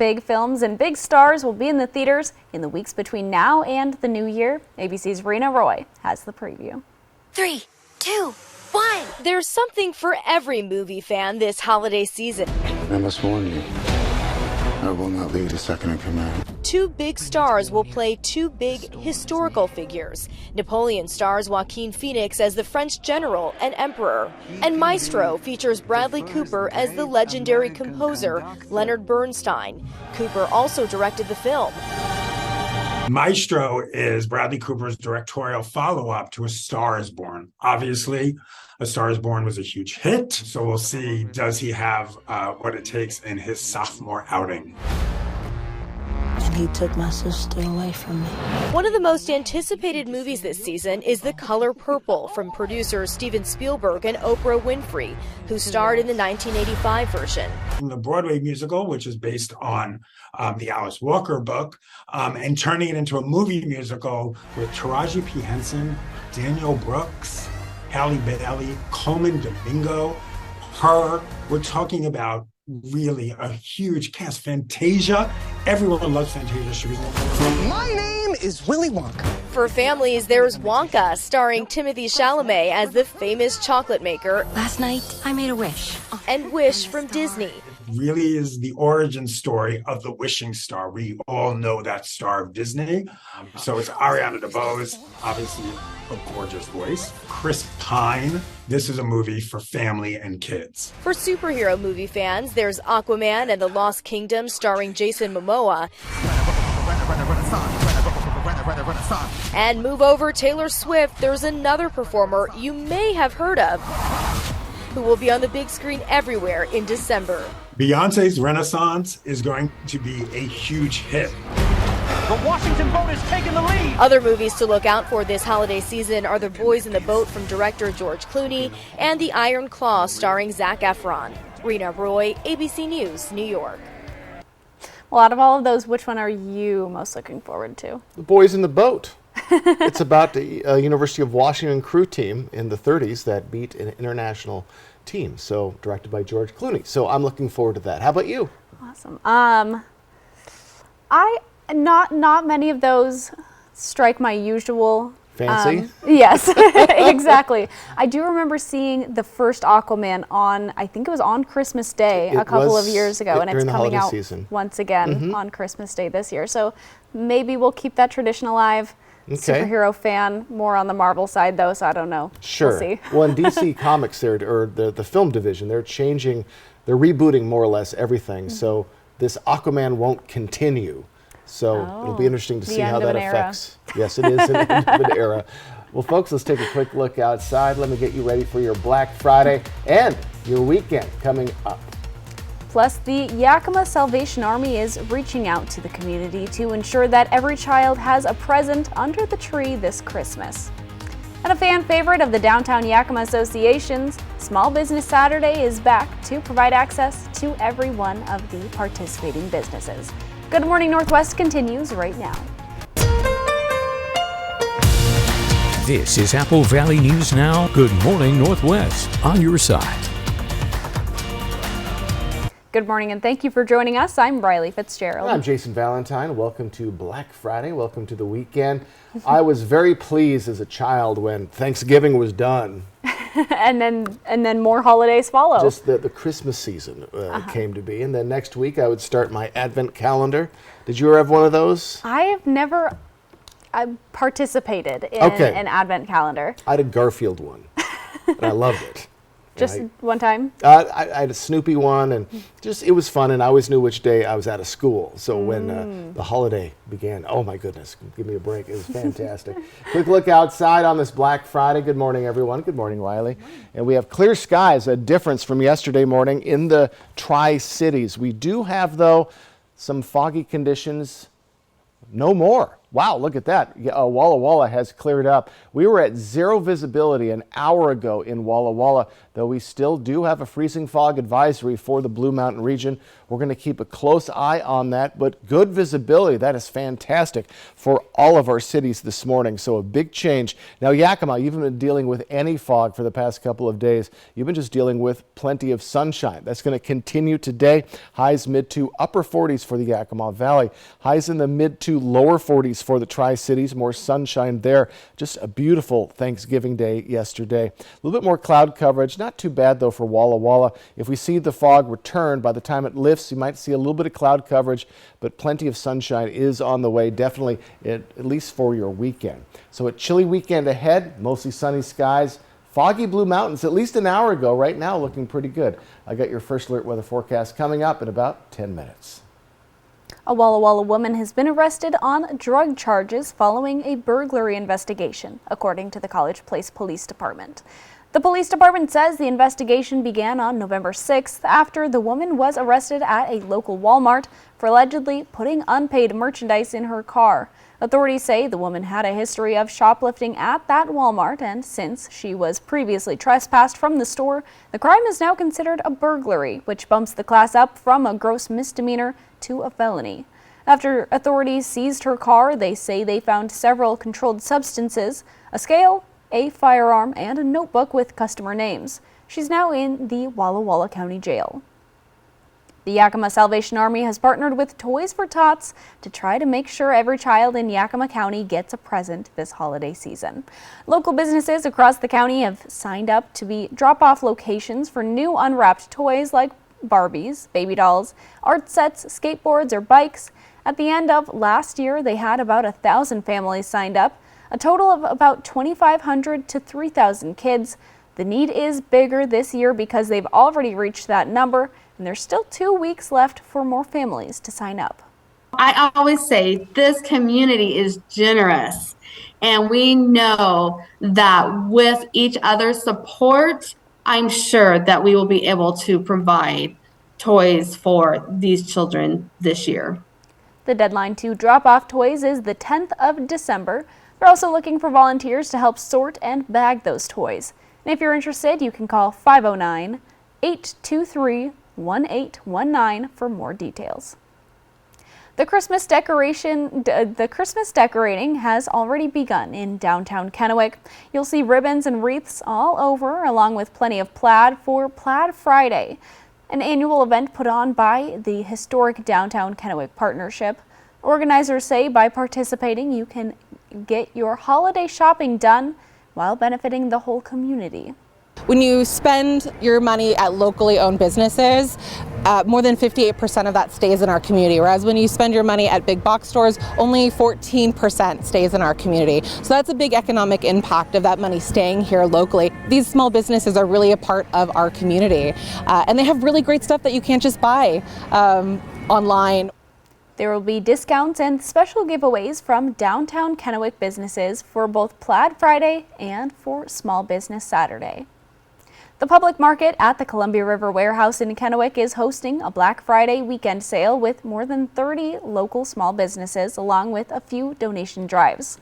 Big films and big stars will be in the theaters in the weeks between now and the new year. ABC's Rena Roy has the preview. 3, 2, 1. There's something for every movie fan this holiday season. I must warn you, I will not lead a second in command. Two big stars will play two big historical figures. Napoleon stars Joaquin Phoenix as the French general and emperor. And Maestro features Bradley Cooper as the legendary composer Leonard Bernstein. Cooper also directed the film. Maestro is Bradley Cooper's directorial follow-up to A Star is Born. Obviously, A Star is Born was a huge hit, so we'll see, does he have what it takes in his sophomore outing? And he took my sister away from me. One of the most anticipated movies this season is The Color Purple from producers Steven Spielberg and Oprah Winfrey, who starred in the 1985 version. The Broadway musical, which is based on the Alice Walker book, and turning it into a movie musical with Taraji P. Henson, Daniel Brooks, Halle Bailey, Coleman Domingo, her. We're talking about really a huge cast. Fantasia. Everyone loves Fantasia. My name is Willy Wonka. For families, there's Wonka, starring Timothée Chalamet as the famous chocolate maker. Last night, I made a wish. And Wish from Disney. Really is the origin story of the wishing star. We all know that star of Disney. So it's Ariana DeBose, obviously a gorgeous voice. Chris Pine. This is a movie for family and kids. For superhero movie fans, there's Aquaman and the Lost Kingdom starring Jason Momoa. And move over Taylor Swift, there's another performer you may have heard of who will be on the big screen everywhere in December. Beyonce's Renaissance is going to be a huge hit. The Washington boat has taken the lead. Other movies to look out for this holiday season are The Boys in the Boat from director George Clooney and The Iron Claw starring Zac Efron. Rena Roy, ABC News, New York. Well, out of all of those, which one are you most looking forward to? The Boys in the Boat. It's about the University of Washington crew team in the 30s that beat an international team. So directed by George Clooney. So I'm looking forward to that. How about you? Awesome. Not many of those strike my usual fancy. Yes, exactly. I do remember seeing the first Aquaman on, I think it was on Christmas Day a couple of years ago, and it's coming out once again on Christmas Day this year. So maybe we'll keep that tradition alive. Okay. Superhero fan, more on the Marvel side though, so I don't know. Sure. We'll see. Well, in DC Comics, or the film division, they're rebooting more or less everything. So this Aquaman won't continue. So it'll be interesting to see how that affects. Yes, it is an end of an era. Well, folks, let's take a quick look outside. Let me get you ready for your Black Friday and your weekend coming up. Plus, the Yakima Salvation Army is reaching out to the community to ensure that every child has a present under the tree this Christmas. And a fan favorite of the Downtown Yakima Association's Small Business Saturday is back to provide access to every one of the participating businesses. Good Morning Northwest continues right now. This is Apple Valley News Now. Good Morning Northwest on your side. Good morning and thank you for joining us. I'm Riley Fitzgerald. I'm Jason Valentine. Welcome to Black Friday. Welcome to the weekend. I was very pleased as a child when Thanksgiving was done. and then more holidays follow. Just the Christmas season came to be. And then next week I would start my Advent calendar. Did you ever have one of those? I have never participated in an Advent calendar. I had a Garfield one and I loved it. Just one time? I had a Snoopy one, and it was fun, and I always knew which day I was out of school. So when the holiday began, oh my goodness, give me a break. It was fantastic. Quick look outside on this Black Friday. Good morning, everyone. Good morning, Riley. And we have clear skies, a difference from yesterday morning in the Tri-Cities. We do have, though, some foggy conditions. No more Wow, look at that. Walla Walla has cleared up. We were at 0 visibility an hour ago in Walla Walla, though we still do have a freezing fog advisory for the Blue Mountain region. We're going to keep a close eye on that, but good visibility. That is fantastic for all of our cities this morning, so a big change. Now, Yakima, you haven't been dealing with any fog for the past couple of days. You've been just dealing with plenty of sunshine. That's going to continue today. Highs mid to upper 40s for the Yakima Valley. Highs in the mid to lower 40s for the Tri-Cities. More sunshine there. Just a beautiful Thanksgiving Day yesterday. A little bit more cloud coverage. Not too bad, though, for Walla Walla. If we see the fog return, by the time it lifts, you might see a little bit of cloud coverage, but plenty of sunshine is on the way, definitely at least for your weekend. So a chilly weekend ahead, mostly sunny skies. Foggy Blue Mountains, at least an hour ago, right now looking pretty good. I got your first alert weather forecast coming up in about 10 minutes. A Walla Walla woman has been arrested on drug charges following a burglary investigation, according to the College Place Police Department. The police department says the investigation began on November 6th after the woman was arrested at a local Walmart for allegedly putting unpaid merchandise in her car. Authorities say the woman had a history of shoplifting at that Walmart, and since she was previously trespassed from the store, the crime is now considered a burglary, which bumps the class up from a gross misdemeanor to a felony. After authorities seized her car, they say they found several controlled substances, a scale, a firearm, and a notebook with customer names. She's now in the Walla Walla County Jail. The Yakima Salvation Army has partnered with Toys for Tots to try to make sure every child in Yakima County gets a present this holiday season. Local businesses across the county have signed up to be drop-off locations for new unwrapped toys like Barbies, baby dolls, art sets, skateboards, or bikes. At the end of last year, they had about 1,000 families signed up, a total of about 2,500 to 3,000 kids. The need is bigger this year because they've already reached that number, and there's still 2 weeks left for more families to sign up. I always say this community is generous, and we know that with each other's support, I'm sure that we will be able to provide toys for these children this year. The deadline to drop off toys is the 10th of December. They're also looking for volunteers to help sort and bag those toys. And if you're interested, you can call 509-823-1819 for more details. The Christmas decorating has already begun in downtown Kennewick. You'll see ribbons and wreaths all over, along with plenty of plaid for Plaid Friday, an annual event put on by the historic Downtown Kennewick Partnership. Organizers say by participating, you can get your holiday shopping done while benefiting the whole community. When you spend your money at locally owned businesses, more than 58% of that stays in our community, whereas when you spend your money at big box stores, only 14% stays in our community. So that's a big economic impact of that money staying here locally. These small businesses are really a part of our community, and they have really great stuff that you can't just buy online. There will be discounts and special giveaways from downtown Kennewick businesses for both Plaid Friday and for Small Business Saturday. The public market at the Columbia River Warehouse in Kennewick is hosting a Black Friday weekend sale with more than 30 local small businesses, along with a few donation drives.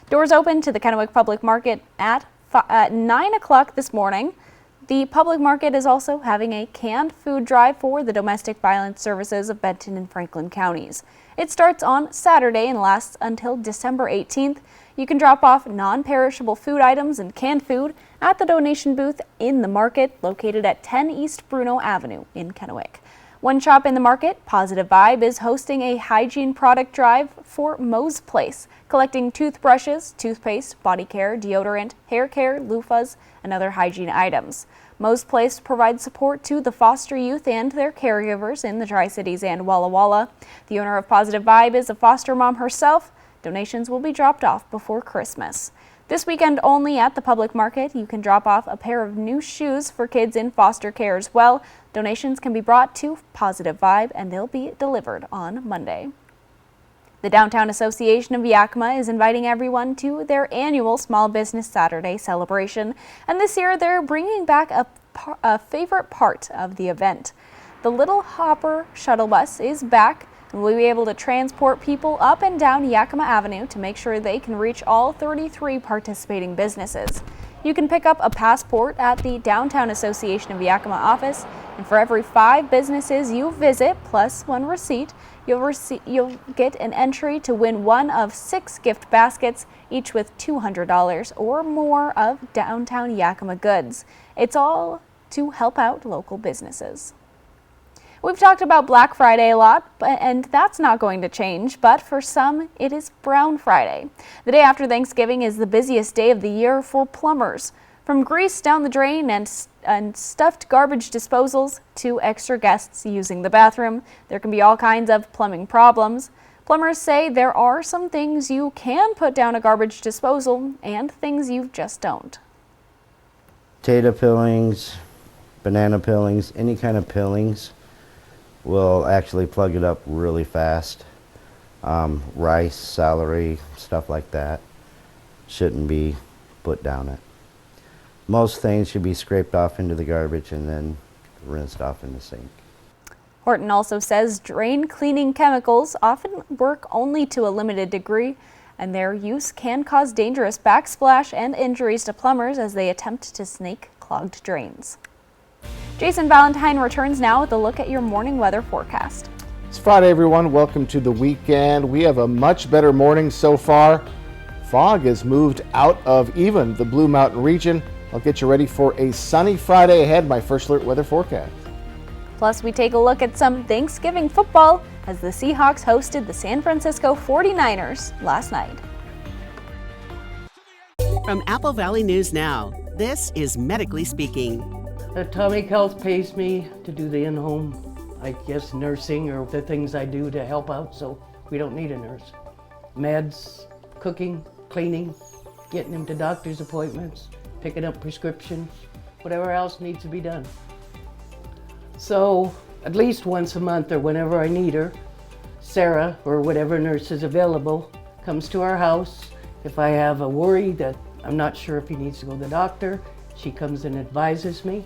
Doors open to the Kennewick Public Market at 9 o'clock this morning. The public market is also having a canned food drive for the domestic violence services of Benton and Franklin counties. It starts on Saturday and lasts until December 18th. You can drop off non-perishable food items and canned food at the donation booth in the market located at 10 East Bruno Avenue in Kennewick. One shop in the market, Positive Vibe, is hosting a hygiene product drive for Moe's Place, collecting toothbrushes, toothpaste, body care, deodorant, hair care, loofahs, and other hygiene items. Moe's Place provides support to the foster youth and their caregivers in the Tri-Cities and Walla Walla. The owner of Positive Vibe is a foster mom herself. Donations will be dropped off before Christmas. This weekend only at the public market, you can drop off a pair of new shoes for kids in foster care as well. Donations can be brought to Positive Vibe and they'll be delivered on Monday. The Downtown Association of Yakima is inviting everyone to their annual Small Business Saturday celebration, and this year they're bringing back a favorite part of the event. The Little Hopper shuttle bus is back. and we'll be able to transport people up and down Yakima Avenue to make sure they can reach all 33 participating businesses. You can pick up a passport at the Downtown Association of Yakima office, and for every 5 businesses you visit, plus 1 receipt, you'll get an entry to win one of 6 gift baskets, each with $200 or more of downtown Yakima goods. It's all to help out local businesses. We've talked about Black Friday a lot, and that's not going to change, but for some, it is Brown Friday. The day after Thanksgiving is the busiest day of the year for plumbers. From grease down the drain and stuffed garbage disposals to extra guests using the bathroom, there can be all kinds of plumbing problems. Plumbers say there are some things you can put down a garbage disposal and things you just don't. Potato peelings, banana peelings, any kind of peelings will actually plug it up really fast. Rice, celery, stuff like that shouldn't be put down it. Most things should be scraped off into the garbage and then rinsed off in the sink. Horton also says drain cleaning chemicals often work only to a limited degree, and their use can cause dangerous backsplash and injuries to plumbers as they attempt to snake clogged drains. Jason Valentine returns now with a look at your morning weather forecast. It's Friday, everyone. Welcome to the weekend. We have a much better morning so far. Fog has moved out of even the Blue Mountain region. I'll get you ready for a sunny Friday ahead. My First Alert weather forecast. Plus, we take a look at some Thanksgiving football as the Seahawks hosted the San Francisco 49ers last night. From Apple Valley News Now, this is Medically Speaking. Atomic Health pays me to do the in-home, I guess, nursing or the things I do to help out, so we don't need a nurse. Meds, cooking, cleaning, getting him to doctor's appointments, picking up prescriptions, whatever else needs to be done. So at least once a month or whenever I need her, Sarah, or whatever nurse is available, comes to our house. If I have a worry that I'm not sure if he needs to go to the doctor, she comes and advises me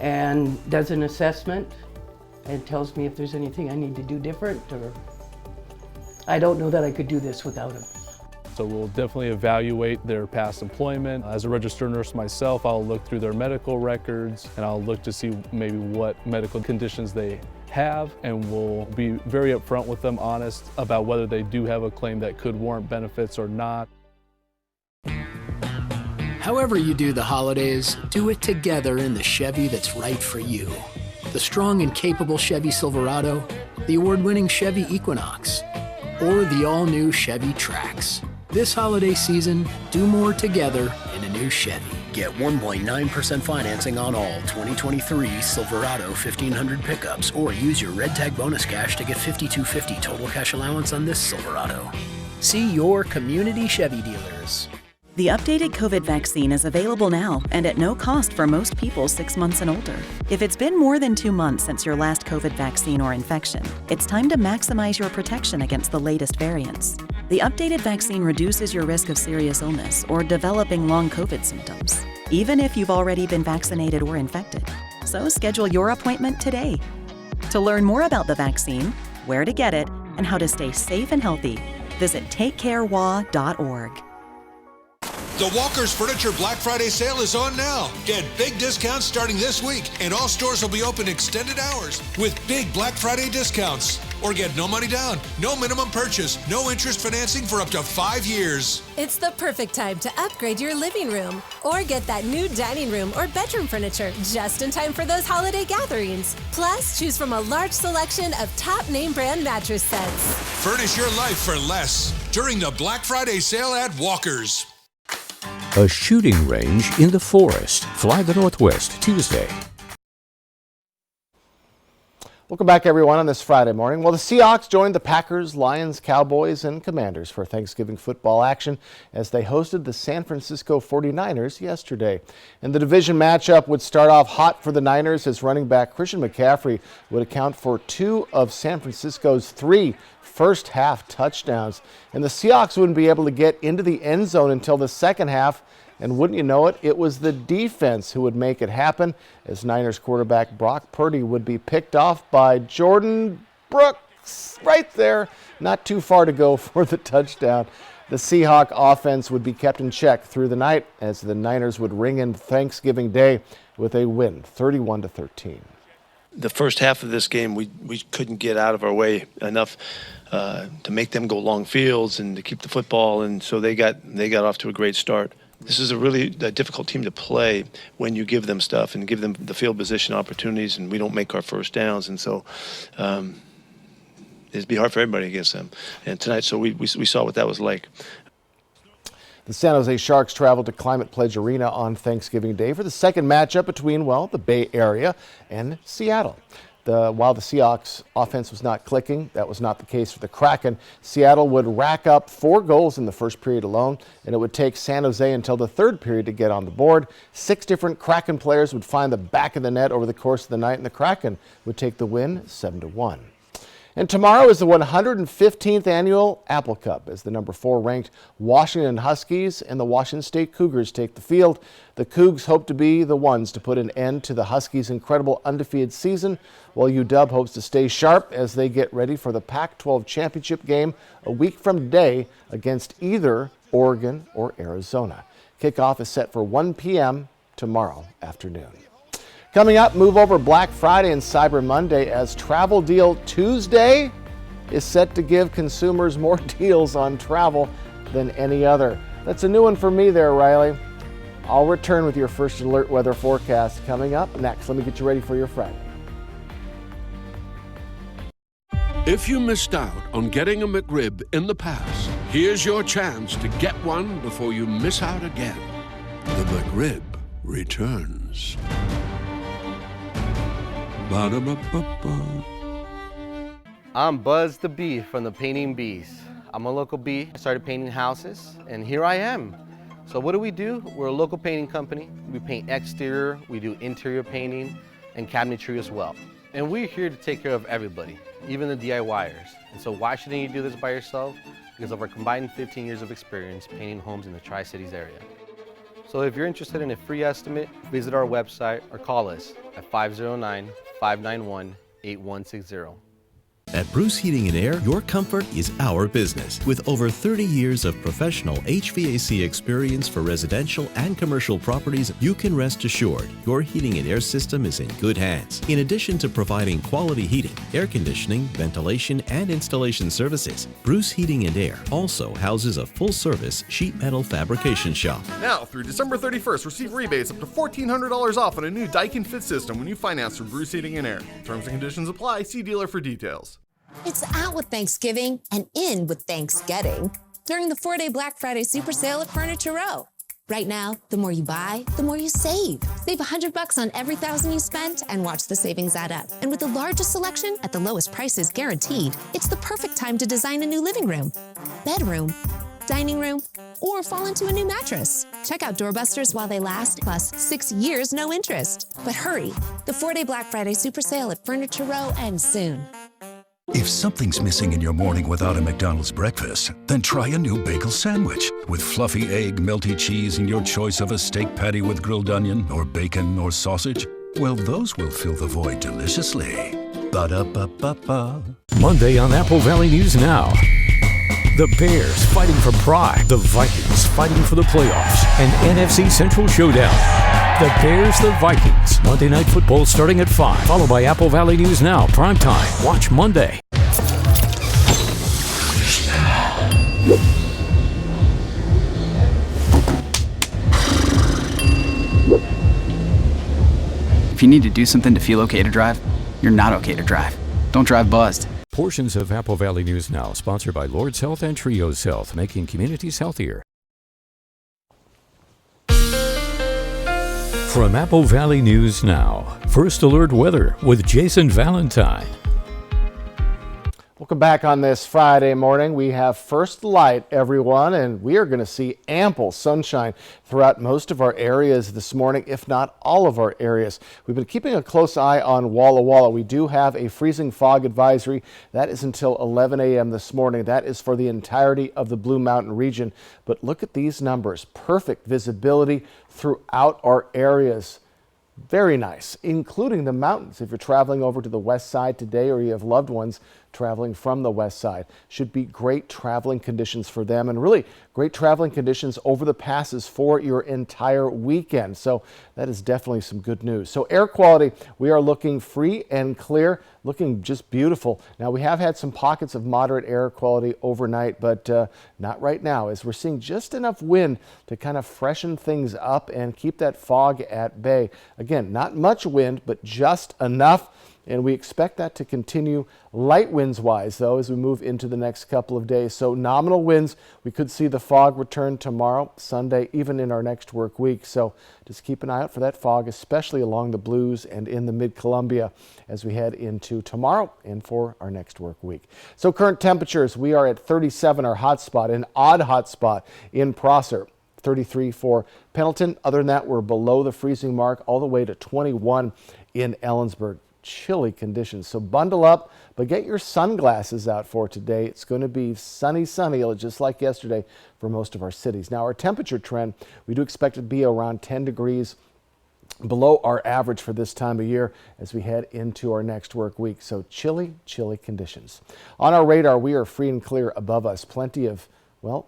and does an assessment and tells me if there's anything I need to do different, or I don't know that I could do this without him. So we'll definitely evaluate their past employment. As a registered nurse myself, I'll look through their medical records and I'll look to see maybe what medical conditions they have, and we'll be very upfront with them, honest about whether they do have a claim that could warrant benefits or not. However you do the holidays, do it together in the Chevy that's right for you. The strong and capable Chevy Silverado, the award-winning Chevy Equinox, or the all-new Chevy Trax. This holiday season, do more together in a new Chevy. Get 1.9% financing on all 2023 Silverado 1500 pickups, or use your Red Tag bonus cash to get $5,250 total cash allowance on this Silverado. See your community Chevy dealers. The updated COVID vaccine is available now and at no cost for most people 6 months and older. If it's been more than 2 months since your last COVID vaccine or infection, it's time to maximize your protection against the latest variants. The updated vaccine reduces your risk of serious illness or developing long COVID symptoms, even if you've already been vaccinated or infected. So schedule your appointment today. To learn more about the vaccine, where to get it, and how to stay safe and healthy, visit takecarewa.org. The Walker's Furniture Black Friday sale is on now. Get big discounts starting this week, and all stores will be open extended hours with big Black Friday discounts. Or get no money down, no minimum purchase, no interest financing for up to 5 years. It's the perfect time to upgrade your living room or get that new dining room or bedroom furniture just in time for those holiday gatherings. Plus, choose from a large selection of top name brand mattress sets. Furnish your life for less during the Black Friday sale at Walker's. A shooting range in the forest. Fly the Northwest, Tuesday. Welcome back, everyone, on this Friday morning. Well, the Seahawks joined the Packers, Lions, Cowboys, and Commanders for Thanksgiving football action as they hosted the San Francisco 49ers yesterday. And the division matchup would start off hot for the Niners as running back Christian McCaffrey would account for 2 of San Francisco's 3 first half touchdowns. And the Seahawks wouldn't be able to get into the end zone until the second half. And wouldn't you know it, it was the defense who would make it happen as Niners quarterback Brock Purdy would be picked off by Jordan Brooks. right there, not too far to go for the touchdown. The Seahawk offense would be kept in check through the night as the Niners would ring in Thanksgiving Day with a win, 31-13. The first half of this game, we couldn't get out of our way enough to make them go long fields and to keep the football, and so they got off to a great start. This is a really difficult team to play when you give them stuff and give them the field position opportunities, and we don't make our first downs, and so it'd be hard for everybody against them. And tonight, so we saw what that was like. The San Jose Sharks traveled to Climate Pledge Arena on Thanksgiving Day for the second matchup between, well, the Bay Area and Seattle. While the Seahawks offense was not clicking, that was not the case for the Kraken. Seattle would rack up 4 goals in the first period alone, and it would take San Jose until the third period to get on the board. 6 different Kraken players would find the back of the net over the course of the night, and the Kraken would take the win 7-1. And tomorrow is the 115th annual Apple Cup as the number 4 ranked Washington Huskies and the Washington State Cougars take the field. The Cougs hope to be the ones to put an end to the Huskies' incredible undefeated season, while UW hopes to stay sharp as they get ready for the Pac-12 championship game a week from today against either Oregon or Arizona. Kickoff is set for 1 p.m. tomorrow afternoon. Coming up, move over Black Friday and Cyber Monday as Travel Deal Tuesday is set to give consumers more deals on travel than any other. That's a new one for me there, Riley. I'll return with your first alert weather forecast coming up next. Let me get you ready for your Friday. If you missed out on getting a McRib in the past, here's your chance to get one before you miss out again. The McRib returns. Ba-da-ba-ba-ba. I'm Buzz the Bee from the Painting Bees. I'm a local bee. I started painting houses, and here I am. So what do? We're a local painting company. We paint exterior, we do interior painting, and cabinetry as well. And we're here to take care of everybody, even the DIYers. And so why shouldn't you do this by yourself? Because of our combined 15 years of experience painting homes in the Tri-Cities area. So if you're interested in a free estimate, visit our website or call us at 509-591-8160. At Bruce Heating and Air, your comfort is our business. With over 30 years of professional HVAC experience for residential and commercial properties, you can rest assured your heating and air system is in good hands. In addition to providing quality heating, air conditioning, ventilation, and installation services, Bruce Heating and Air also houses a full-service sheet metal fabrication shop. Now, through December 31st, receive rebates up to $1,400 off on a new Daikin Fit system when you finance through Bruce Heating and Air. Terms and conditions apply. See dealer for details. It's out with Thanksgiving and in with Thanksgetting during the 4-day Black Friday super sale at Furniture Row. Right now, the more you buy, the more you save. Save $100 on every $1,000 you spent and watch the savings add up. And with the largest selection at the lowest prices guaranteed, it's the perfect time to design a new living room, bedroom, dining room, or fall into a new mattress. Check out doorbusters while they last, plus 6 years no interest. But hurry, the 4-day Black Friday super sale at Furniture Row ends soon. If something's missing in your morning without a McDonald's breakfast, then try a new bagel sandwich. With fluffy egg, melty cheese, and your choice of a steak patty with grilled onion, or bacon, or sausage, well, those will fill the void deliciously. Ba-da-ba-ba-ba. Monday on Apple Valley News Now. The Bears fighting for pride. The Vikings fighting for the playoffs. An NFC Central showdown. The Bears, the Vikings. Monday Night Football starting at 5. Followed by Apple Valley News Now. Primetime. Watch Monday. If you need to do something to feel okay to drive, you're not okay to drive. Don't drive buzzed. Portions of Apple Valley News Now, sponsored by Lord's Health and Trios Health, making communities healthier. From Apple Valley News Now, First Alert Weather with Jason Valentine. Welcome back on this Friday morning. We have first light, everyone, and we are going to see ample sunshine throughout most of our areas this morning, if not all of our areas. We've been keeping a close eye on Walla Walla. We do have a freezing fog advisory. That is until 11 a.m. this morning. That is for the entirety of the Blue Mountain region. But look at these numbers. Perfect visibility throughout our areas. Very nice, including the mountains. If you're traveling over to the west side today or you have loved ones traveling from the west side. Should be great traveling conditions for them, and really great traveling conditions over the passes for your entire weekend. So that is definitely some good news. So air quality, we are looking free and clear, looking just beautiful. Now, we have had some pockets of moderate air quality overnight, but not right now, as we're seeing just enough wind to kind of freshen things up and keep that fog at bay. Again, not much wind, but just enough. And we expect that to continue light winds wise, though, as we move into the next couple of days. So nominal winds, we could see the fog return tomorrow, Sunday, even in our next work week. So just keep an eye out for that fog, especially along the Blues and in the Mid-Columbia as we head into tomorrow and for our next work week. So current temperatures, we are at 37, our hot spot, an odd hot spot in Prosser. 33 for Pendleton. Other than that, we're below the freezing mark, all the way to 21 in Ellensburg. Chilly conditions, so bundle up, but get your sunglasses out for today. It's going to be sunny, just like yesterday for most of our cities. Now, our temperature trend, we do expect it to be around 10 degrees below our average for this time of year as we head into our next work week. So chilly conditions. On our radar, we are free and clear above us. Plenty of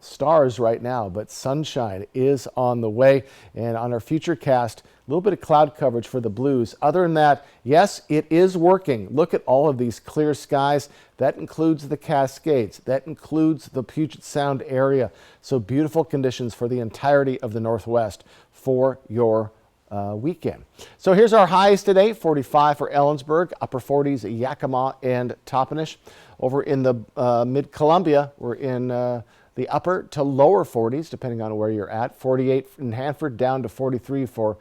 stars right now, but sunshine is on the way. And on our future cast, a little bit of cloud coverage for the Blues. Other than that, yes, it is working. Look at all of these clear skies. That includes the Cascades. That includes the Puget Sound area. So beautiful conditions for the entirety of the Northwest for your weekend. So here's our highs today: 45 for Ellensburg, upper 40s Yakima and Toppenish. Over in the Mid-Columbia, we're in the upper to lower 40s, depending on where you're at. 48 in Hanford, down to 43 for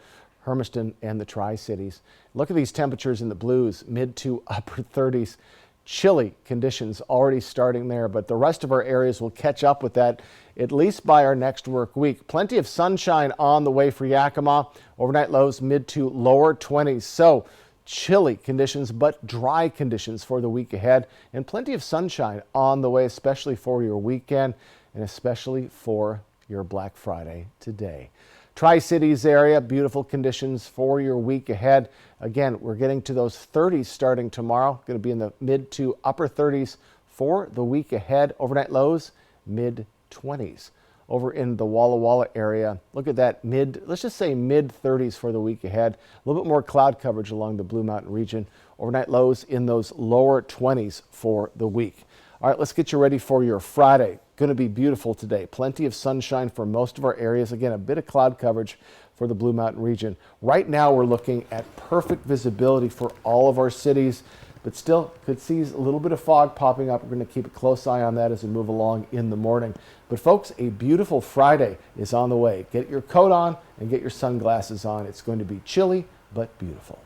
Hermiston and the Tri-Cities. Look at these temperatures in the Blues, mid to upper 30s. Chilly conditions already starting there, but the rest of our areas will catch up with that at least by our next work week. Plenty of sunshine on the way for Yakima. Overnight lows mid to lower 20s. So chilly conditions, but dry conditions for the week ahead, and plenty of sunshine on the way, especially for your weekend and especially for your Black Friday today. Tri-Cities area, beautiful conditions for your week ahead. Again, we're getting to those 30s starting tomorrow. Going to be in the mid to upper 30s for the week ahead. Overnight lows, mid 20s. Over in the Walla Walla area, look at that let's just say mid 30s for the week ahead. A little bit more cloud coverage along the Blue Mountain region. Overnight lows in those lower 20s for the week. All right, let's get you ready for your Friday. Going to be beautiful today. Plenty of sunshine for most of our areas. Again, a bit of cloud coverage for the Blue Mountain region. Right now, we're looking at perfect visibility for all of our cities, but still could see a little bit of fog popping up. We're going to keep a close eye on that as we move along in the morning. But folks, a beautiful Friday is on the way. Get your coat on and get your sunglasses on. It's going to be chilly, but beautiful.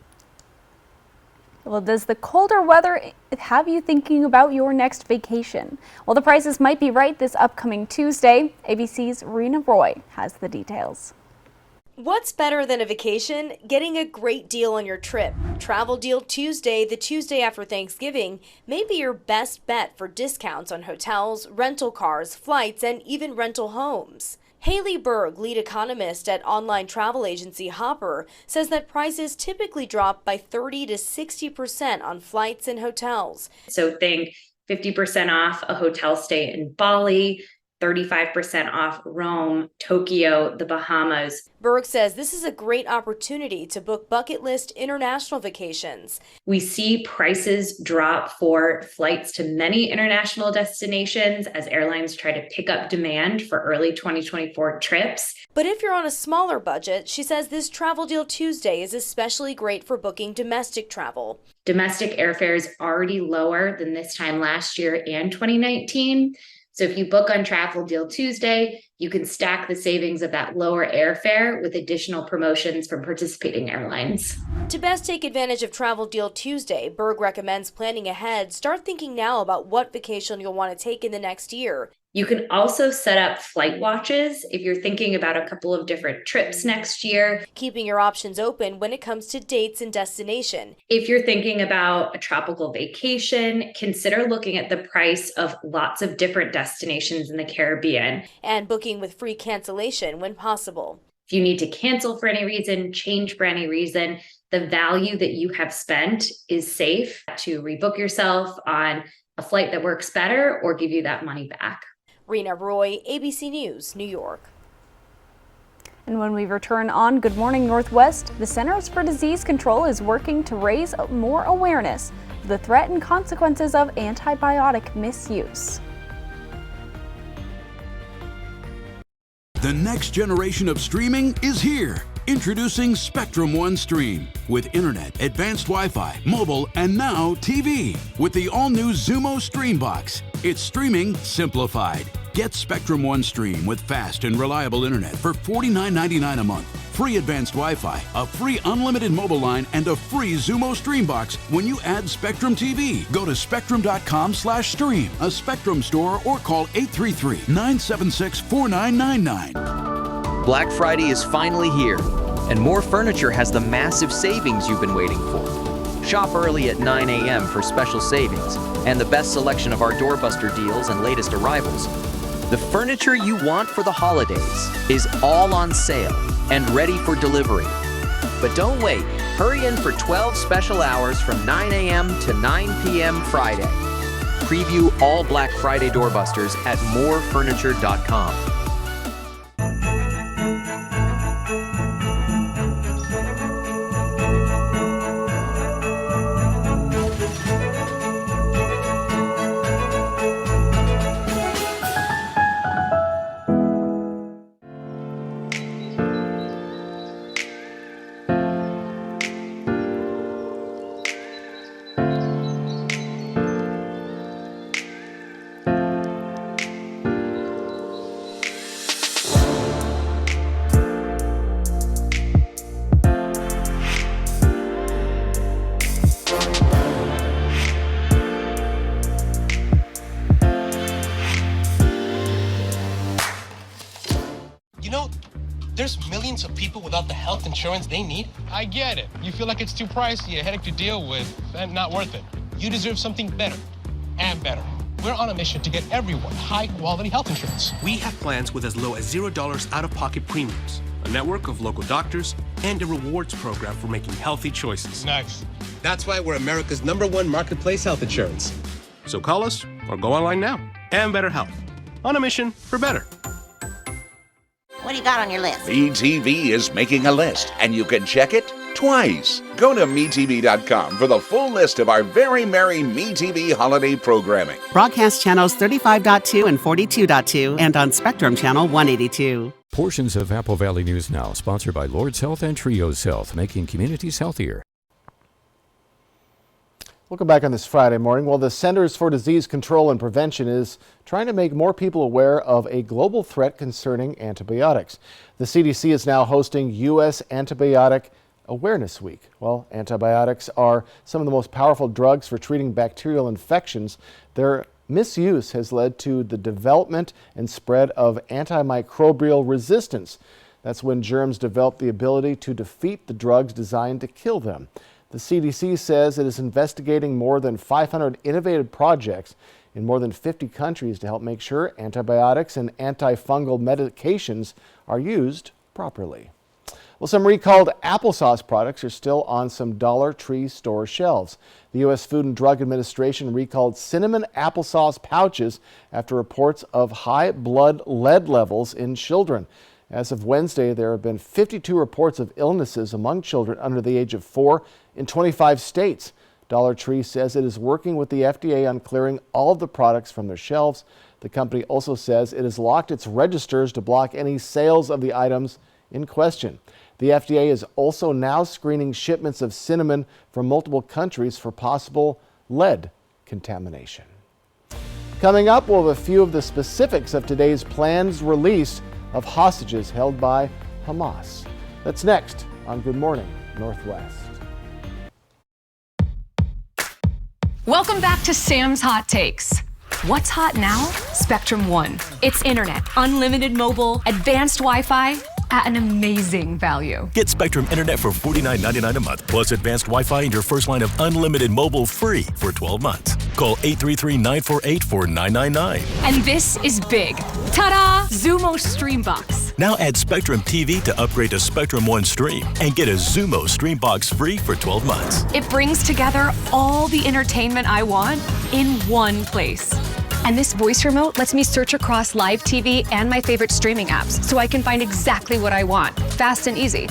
Well, does the colder weather have you thinking about your next vacation? Well, the prices might be right this upcoming Tuesday. ABC's Rena Roy has the details. What's better than a vacation? Getting a great deal on your trip. Travel Deal Tuesday, the Tuesday after Thanksgiving, may be your best bet for discounts on hotels, rental cars, flights, and even rental homes. Haley Berg, lead economist at online travel agency Hopper, says that prices typically drop by 30 to 60% on flights and hotels. So think 50% off a hotel stay in Bali, 35% off Rome, Tokyo, the Bahamas. Berg says this is a great opportunity to book bucket list international vacations. We see prices drop for flights to many international destinations as airlines try to pick up demand for early 2024 trips. But if you're on a smaller budget, she says this Travel Deal Tuesday is especially great for booking domestic travel. Domestic airfare is already lower than this time last year and 2019. So if you book on Travel Deal Tuesday, you can stack the savings of that lower airfare with additional promotions from participating airlines. To best take advantage of Travel Deal Tuesday, Berg recommends planning ahead. Start thinking now about what vacation you'll want to take in the next year. You can also set up flight watches if you're thinking about a couple of different trips next year. Keeping your options open when it comes to dates and destination. If you're thinking about a tropical vacation, consider looking at the price of lots of different destinations in the Caribbean. And booking with free cancellation when possible. If you need to cancel for any reason, change for any reason, the value that you have spent is safe to rebook yourself on a flight that works better or give you that money back. Rena Roy, ABC News, New York. And when we return on Good Morning Northwest, the Centers for Disease Control is working to raise more awareness of the threat and consequences of antibiotic misuse. The next generation of streaming is here. Introducing Spectrum One Stream with internet, advanced Wi-Fi, mobile, and now TV with the all-new Xumo Stream Box. It's streaming simplified. Get Spectrum One Stream with fast and reliable internet for $49.99 a month. Free advanced Wi-Fi, a free unlimited mobile line, and a free Xumo Stream Box when you add Spectrum TV. Go to spectrum.com/stream, a Spectrum store, or call 833-976-4999. Black Friday is finally here, and More Furniture has the massive savings you've been waiting for. Shop early at 9 a.m. for special savings and the best selection of our doorbuster deals and latest arrivals. The furniture you want for the holidays is all on sale and ready for delivery. But don't wait. Hurry in for 12 special hours from 9 a.m. to 9 p.m. Friday. Preview all Black Friday doorbusters at morefurniture.com. There's millions of people without the health insurance they need. I get it. You feel like it's too pricey, a headache to deal with, and not worth it. You deserve something better and better. We're on a mission to get everyone high-quality health insurance. We have plans with as low as $0 out-of-pocket premiums, a network of local doctors, and a rewards program for making healthy choices. Nice. That's why we're America's #1 marketplace health insurance. So call us or go online now. And Better Health. On a mission for better. What do you got on your list? MeTV is making a list, and you can check it twice. Go to MeTV.com for the full list of our very merry MeTV holiday programming. Broadcast channels 35.2 and 42.2 and on Spectrum Channel 182. Portions of Apple Valley News Now, sponsored by Lord's Health and Trios Health, making communities healthier. Welcome back on this Friday morning. Well, the Centers for Disease Control and Prevention is trying to make more people aware of a global threat concerning antibiotics. The CDC is now hosting U.S. Antibiotic Awareness Week. Well, antibiotics are some of the most powerful drugs for treating bacterial infections. Their misuse has led to the development and spread of antimicrobial resistance. That's when germs develop the ability to defeat the drugs designed to kill them. The CDC says it is investigating more than 500 innovative projects in more than 50 countries to help make sure antibiotics and antifungal medications are used properly. Well, some recalled applesauce products are still on some Dollar Tree store shelves. The U.S. Food and Drug Administration recalled cinnamon applesauce pouches after reports of high blood lead levels in children. As of Wednesday, there have been 52 reports of illnesses among children under the age of 4 in 25 states. Dollar Tree says it is working with the FDA on clearing all of the products from their shelves. The company also says it has locked its registers to block any sales of the items in question. The FDA is also now screening shipments of cinnamon from multiple countries for possible lead contamination. Coming up, we'll have a few of the specifics of today's planned release of hostages held by Hamas. That's next on Good Morning Northwest. Welcome back to Sam's Hot Takes. What's hot now? Spectrum One. It's internet, unlimited mobile, advanced Wi-Fi at an amazing value. Get Spectrum Internet for $49.99 a month, plus advanced Wi-Fi and your first line of unlimited mobile free for 12 months. Call 833-948-4999. And this is big. Ta-da! Xumo Stream Box. Now add Spectrum TV to upgrade to Spectrum One Stream and get a Zumo Stream Box free for 12 months. It brings together all the entertainment I want in one place. And this voice remote lets me search across live TV and my favorite streaming apps so I can find exactly what I want, fast and easy.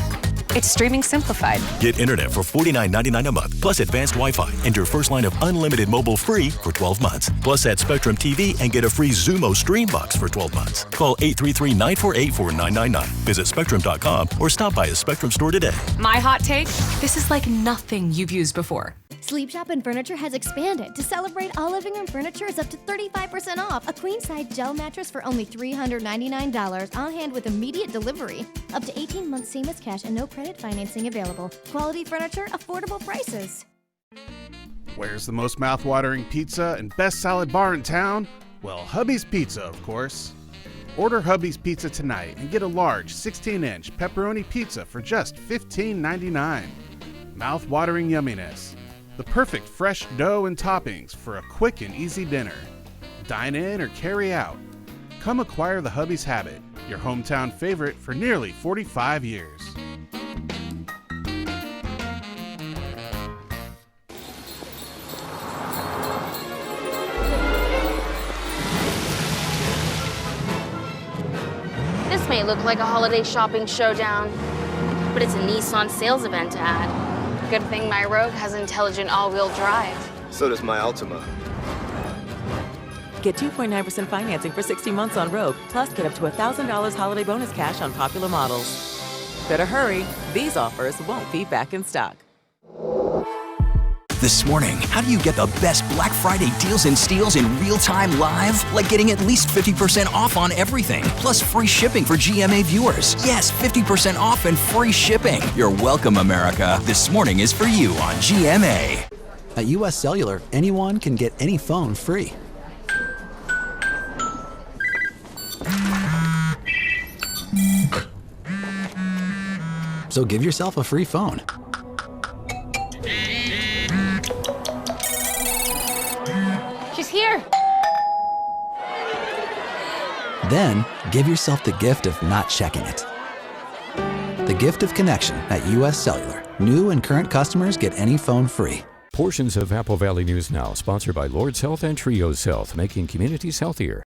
It's streaming simplified. Get internet for $49.99 a month, plus advanced Wi-Fi, and your first line of unlimited mobile free for 12 months. Plus add Spectrum TV and get a free Zumo Stream Box for 12 months. Call 833-948-4999. Visit Spectrum.com or stop by a Spectrum store today. My hot take, this is like nothing you've used before. Sleep Shop and Furniture has expanded. To celebrate, all living room furniture is up to 35% off. A queen-size gel mattress for only $399 on hand with immediate delivery. Up to 18 months same as cash and no credit financing available. Quality furniture, affordable prices. Where's the most mouth-watering pizza and best salad bar in town? Well, Hubby's Pizza, of course. Order Hubby's Pizza tonight and get a large 16-inch pepperoni pizza for just $15.99. Mouth-watering yumminess. The perfect fresh dough and toppings for a quick and easy dinner. Dine in or carry out. Come acquire the Hubby's Habit, your hometown favorite for nearly 45 years. This may look like a holiday shopping showdown, but it's a Nissan sales event ad. Good thing my Rogue has intelligent all-wheel drive. So does my Altima. Get 2.9% financing for 60 months on Rogue, plus get up to $1,000 holiday bonus cash on popular models. Better hurry, these offers won't be back in stock. This morning, how do you get the best Black Friday deals and steals in real time live? Like getting at least 50% off on everything, plus free shipping for GMA viewers. Yes, 50% off and free shipping. You're welcome, America. This morning is for you on GMA. At US Cellular, anyone can get any phone free. So give yourself a free phone. She's here. Then give yourself the gift of not checking it. The gift of connection at US Cellular. New and current customers get any phone free. Portions of Apple Valley News Now, sponsored by Lord's Health and Trios Health, making communities healthier.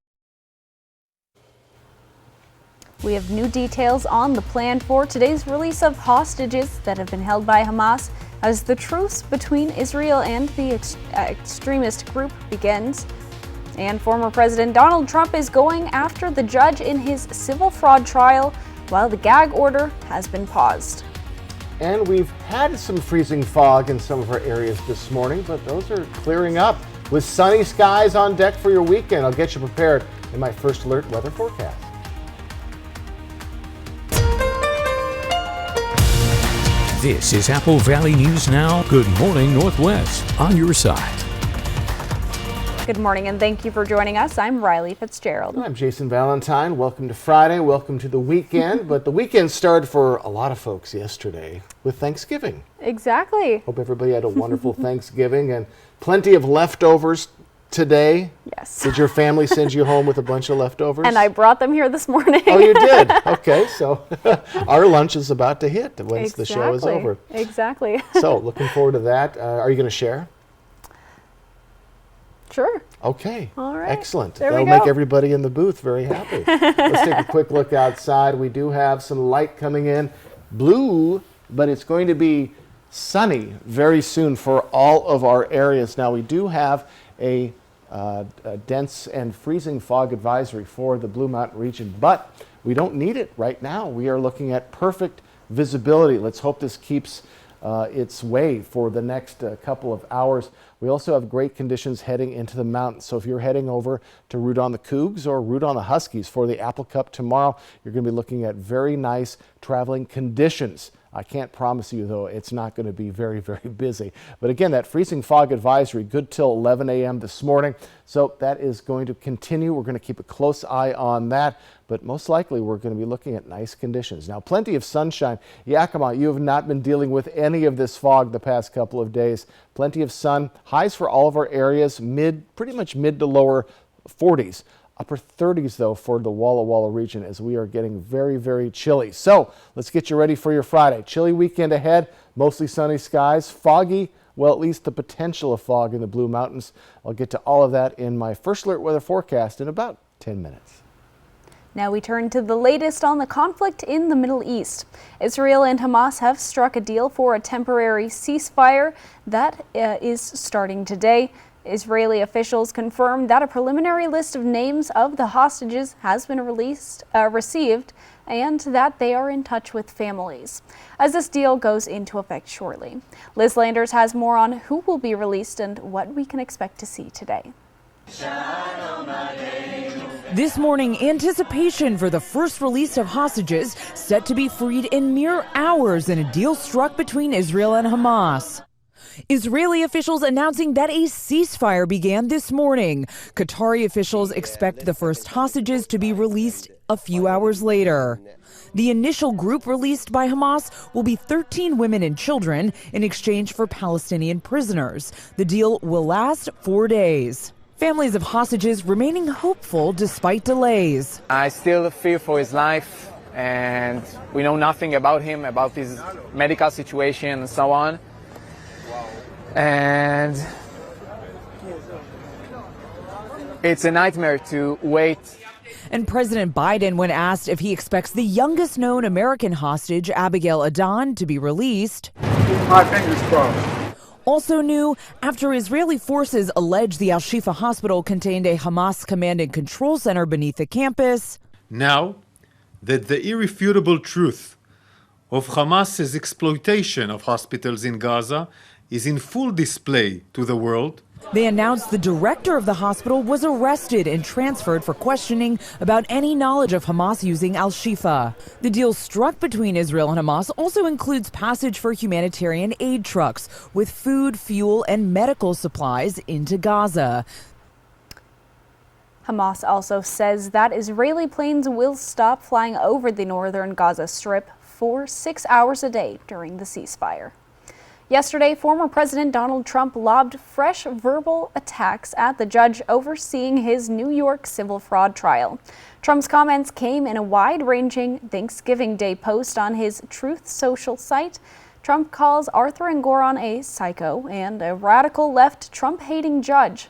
We have new details on the plan for today's release of hostages that have been held by Hamas as the truce between Israel and the extremist group begins. And former President Donald Trump is going after the judge in his civil fraud trial while the gag order has been paused. And we've had some freezing fog in some of our areas this morning, but those are clearing up with sunny skies on deck for your weekend. I'll get you prepared in my first alert weather forecast. This is Apple Valley News Now. Good morning, Northwest, on your side. Good morning and thank you for joining us. I'm Riley Fitzgerald. I'm Jason Valentine. Welcome to Friday. Welcome to the weekend. But the weekend started for a lot of folks yesterday with Thanksgiving. Exactly. Hope everybody had a wonderful Thanksgiving and plenty of leftovers today. Yes. Did your family send you home with a bunch of leftovers? And I brought them here this morning. Oh, you did? Okay, so our lunch is about to hit once the show is over. Exactly. So looking forward to that. Are you going to share? Sure. Okay. All right. Excellent. There That'll we go. make everybody in the booth very happy. Let's take a quick look outside. We do have some light coming in. Blue, but it's going to be sunny very soon for all of our areas. Now, we do have a dense and freezing fog advisory for the Blue Mountain region, but we don't need it right now. We are looking at perfect visibility. Let's hope this keeps its way for the next couple of hours. We also have great conditions heading into the mountains. So if you're heading over to root on the Cougs or root on the Huskies for the Apple Cup tomorrow, you're going to be looking at very nice traveling conditions. I can't promise you, though, it's not going to be very, very busy. But again, that freezing fog advisory, good till 11 a.m. this morning. So that is going to continue. We're going to keep a close eye on that. But most likely, we're going to be looking at nice conditions. Now, plenty of sunshine. Yakima, you have not been dealing with any of this fog the past couple of days. Plenty of sun. Highs for all of our areas, pretty much mid to lower 40s. Upper 30s, though, for the Walla Walla region as we are getting very, very chilly. So let's get you ready for your Friday. Chilly weekend ahead, mostly sunny skies, foggy, well, at least the potential of fog in the Blue Mountains. I'll get to all of that in my First Alert weather forecast in about 10 minutes. Now we turn to the latest on the conflict in the Middle East. Israel and Hamas have struck a deal for a temporary ceasefire that is starting today. Israeli officials confirmed that a preliminary list of names of the hostages has been received and that they are in touch with families as this deal goes into effect shortly. Liz Landers has more on who will be released and what we can expect to see today. This morning, anticipation for the first release of hostages set to be freed in mere hours in a deal struck between Israel and Hamas. Israeli officials announcing that a ceasefire began this morning. Qatari officials expect the first hostages to be released a few hours later. The initial group released by Hamas will be 13 women and children in exchange for Palestinian prisoners. The deal will last 4 days. Families of hostages remaining hopeful despite delays. I still fear for his life, and we know nothing about him, about his medical situation and so on. And it's a nightmare to wait. And President Biden, when asked if he expects the youngest known American hostage, Abigail Adnan, to be released. My fingers crossed. Also new after Israeli forces allege the Al-Shifa hospital contained a Hamas command and control center beneath the campus. Now that the irrefutable truth of Hamas's exploitation of hospitals in Gaza is in full display to the world, they announced the director of the hospital was arrested and transferred for questioning about any knowledge of Hamas using Al-Shifa. The deal struck between Israel and Hamas also includes passage for humanitarian aid trucks with food, fuel, and medical supplies into Gaza. Hamas also says that Israeli planes will stop flying over the northern Gaza Strip for 6 hours a day during the ceasefire. Yesterday, former President Donald Trump lobbed fresh verbal attacks at the judge overseeing his New York civil fraud trial. Trump's comments came in a wide-ranging Thanksgiving Day post on his Truth Social site. Trump calls Arthur Engoron a psycho and a radical left Trump-hating judge.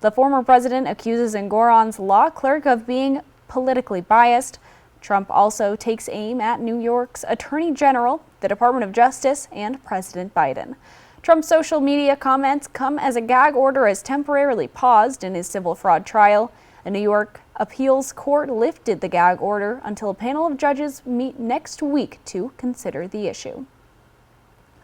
The former president accuses Engoron's law clerk of being politically biased. Trump also takes aim at New York's Attorney General, the Department of Justice, and President Biden. Trump's social media comments come as a gag order is temporarily paused in his civil fraud trial. A New York appeals court lifted the gag order until a panel of judges meet next week to consider the issue.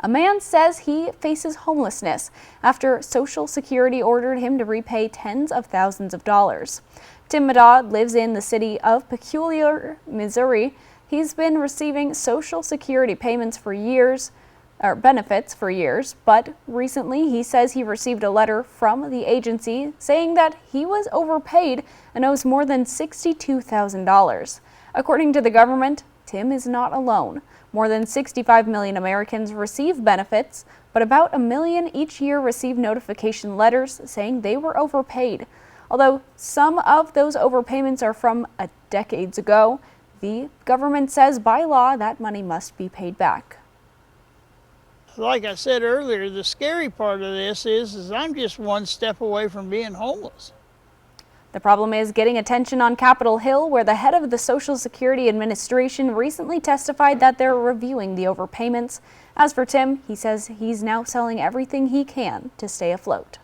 A man says he faces homelessness after Social Security ordered him to repay tens of thousands of dollars. Tim Madad lives in the city of Peculiar, Missouri. He's been receiving Social Security payments for years, or benefits for years, but recently he says he received a letter from the agency saying that he was overpaid and owes more than $62,000. According to the government, Tim is not alone. More than 65 million Americans receive benefits, but about 1 million each year receive notification letters saying they were overpaid. Although some of those overpayments are from decades ago, the government says by law that money must be paid back. Like I said earlier, the scary part of this is I'm just one step away from being homeless. The problem is getting attention on Capitol Hill, where the head of the Social Security Administration recently testified that they're reviewing the overpayments. As for Tim, he says he's now selling everything he can to stay afloat.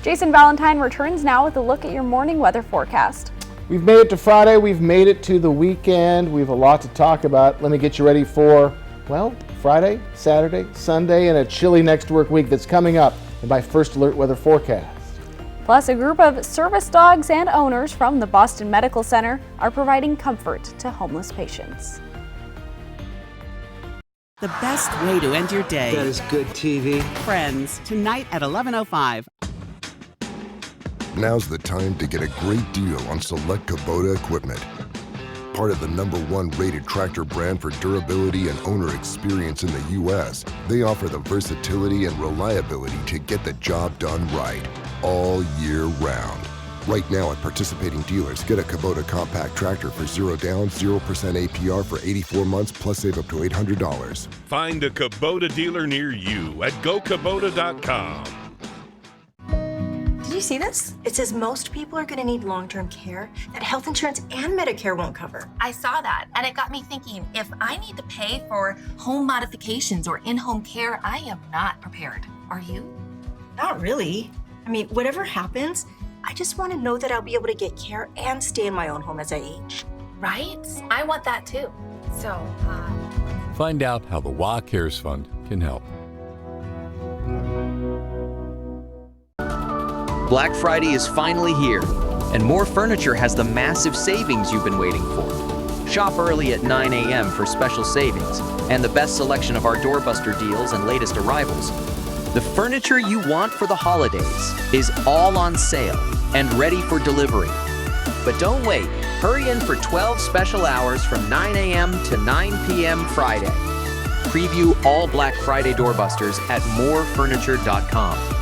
Jason Valentine returns now with a look at your morning weather forecast. We've made it to Friday. We've made it to the weekend. We have a lot to talk about. Let me get you ready for, well, Friday, Saturday, Sunday, and a chilly next work week that's coming up in my First Alert weather forecast. Plus, a group of service dogs and owners from the Boston Medical Center are providing comfort to homeless patients. The best way to end your day. That is good TV. Friends, tonight at 11:05. Now's the time to get a great deal on select Kubota equipment. Part of the #1 rated tractor brand for durability and owner experience in the U.S., they offer the versatility and reliability to get the job done right all year round. Right now at participating dealers, get a Kubota compact tractor for 0 down, 0% APR for 84 months, plus save up to $800. Find a Kubota dealer near you at gokubota.com. Did you see this? It says most people are going to need long-term care that health insurance and Medicare won't cover. I saw that, and it got me thinking, if I need to pay for home modifications or in-home care, I am not prepared. Are you? Not really. I mean, whatever happens, I just want to know that I'll be able to get care and stay in my own home as I age. Right? I want that too. So, Find out how the WA Cares Fund can help. Black Friday is finally here, and More Furniture has the massive savings you've been waiting for. Shop early at 9 a.m. for special savings and the best selection of our doorbuster deals and latest arrivals. The furniture you want for the holidays is all on sale and ready for delivery. But don't wait. Hurry in for 12 special hours from 9 a.m. to 9 p.m. Friday. Preview all Black Friday doorbusters at morefurniture.com.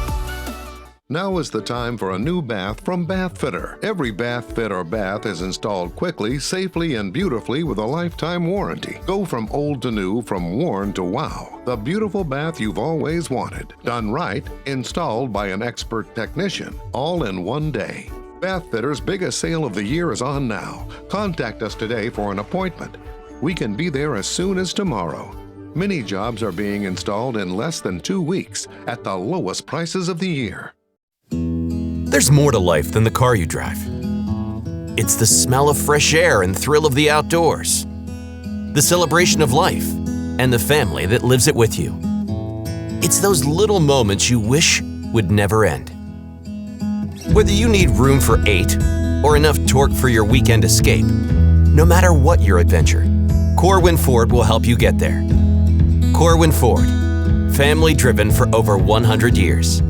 Now is the time for a new bath from Bath Fitter. Every bath fit or bath is installed quickly, safely, and beautifully with a lifetime warranty. Go from old to new, from worn to wow. The beautiful bath you've always wanted. Done right, installed by an expert technician, all in one day. Bath Fitter's biggest sale of the year is on now. Contact us today for an appointment. We can be there as soon as tomorrow. Many jobs are being installed in less than 2 weeks at the lowest prices of the year. There's more to life than the car you drive. It's the smell of fresh air and thrill of the outdoors, the celebration of life, and the family that lives it with you. It's those little moments you wish would never end. Whether you need room for 8 or enough torque for your weekend escape, no matter what your adventure, Corwin Ford will help you get there. Corwin Ford, family driven for over 100 years.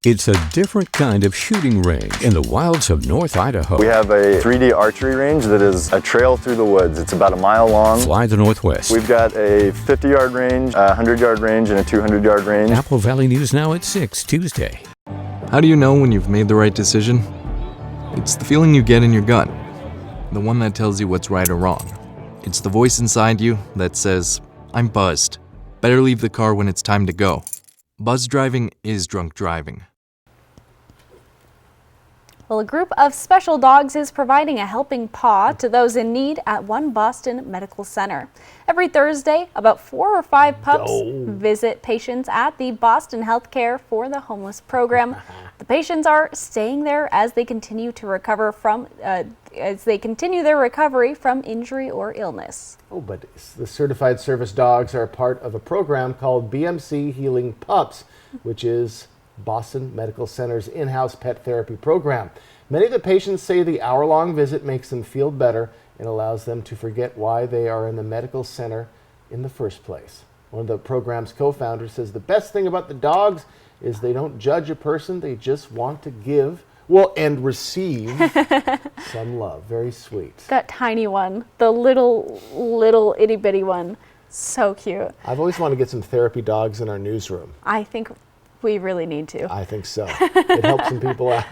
It's a different kind of shooting range in the wilds of North Idaho. We have a 3D archery range that is a trail through the woods. It's about a mile long. Fly the Northwest. We've got a 50-yard range, a 100-yard range, and a 200-yard range. Apple Valley News Now at 6 Tuesday. How do you know when you've made the right decision? It's the feeling you get in your gut, the one that tells you what's right or wrong. It's the voice inside you that says, I'm buzzed. Better leave the car when it's time to go. Buzz driving is drunk driving. Well, a group of special dogs is providing a helping paw to those in need at One Boston Medical Center. Every Thursday, about 4 or 5 pups visit patients at the Boston Healthcare for the Homeless program. The patients are staying there as they continue to recover from their recovery from injury or illness. Oh, but the certified service dogs are part of a program called BMC Healing Pups, which is Boston Medical Center's in-house pet therapy program. Many of the patients say the hour-long visit makes them feel better and allows them to forget why they are in the medical center in the first place. One of the program's co-founders says the best thing about the dogs is they don't judge a person, they just want to give, and receive some love. Very sweet. That tiny one, the little itty-bitty one, so cute. I've always wanted to get some therapy dogs in our newsroom. I think we really need to. I think so. It helps some people out.